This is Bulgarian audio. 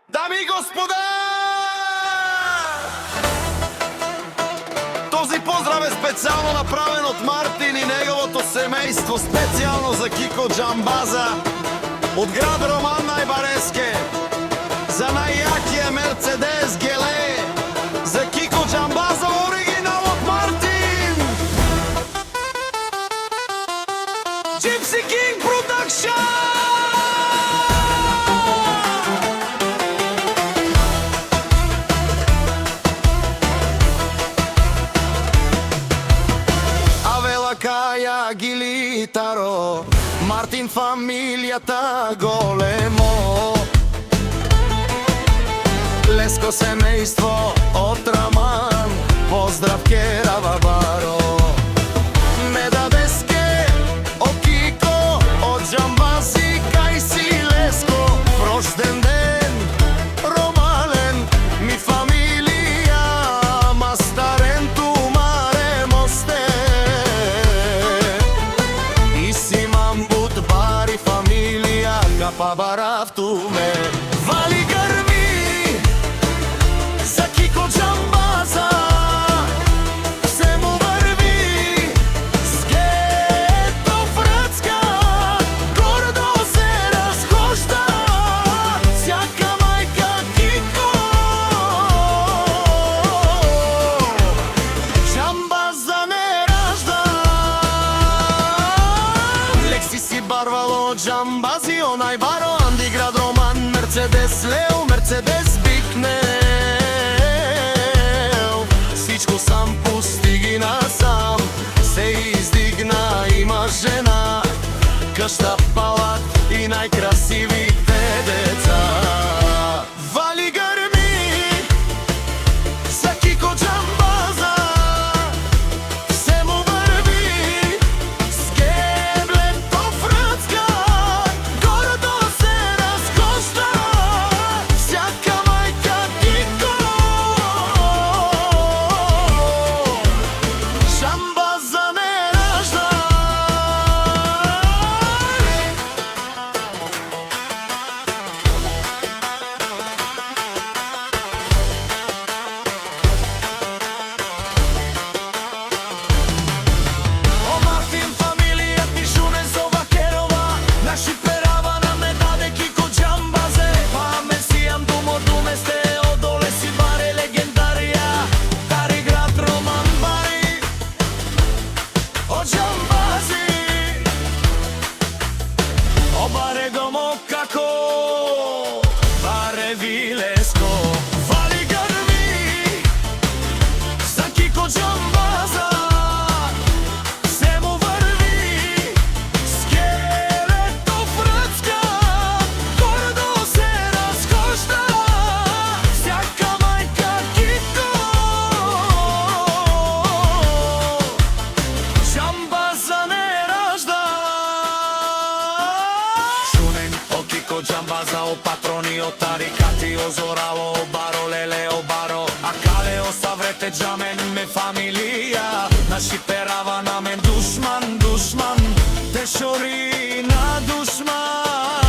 Дами и господа! Този поздрав е специално направен от Мартин и неговото семейство, специално за Кико Джамбаза от град Роман Најбареске, за најјакије Мерцедес Геле, за Кико Джамбаза оригинал от Мартин! Gypsy King Production! Каја Гилитаро, Мартин фамилијата големо, Леско семејство од Раман, поздрав Керава Баро, Медадеске, од Кико, од Джамбази, кај си Леско, рожден ден, ромален, ми фамилија, мастарен тумаре мосте. Па баравтуме вали грми за Кико Джамбаза, се му врви скето врацка, гордо се разхожда сјака мајка Кико. Джамбаза не ражда, Лекси си барвало Джамбази, онај Баро, Анди град Роман, Мерцедес Лео, Мерцедес Бикнел. Всичко сам постиги насам, се издигна, има жена, къща, палат и најкрасивите деца. Вали грми за Кико Джамбаза, се му врви скеблето врацка, гордо се разхожда сјака мајка Кико. Джамбаза не ражда. О Мартин фамилија ти жуне зова Керова, наши перава на ме даде Кико Джамбазе. Па ме сијам думо сте одоле си баре легендарија, Тари град Роман бари о Джамбази. О баре домо како баре Вилеско, вали грми за Кико Джамбаза, се му врви скелето врацка, гордо се разхожда сјака мајка Кико. Джамбаза не ражда. Шунен о Кико Джамбаза, о патрони, о тарикати, о Зорало, о Баро, Леле, о Баро, а кале о Саврете Джамен ме фамилија, наши перава на мен душман, душман, те шори на душман.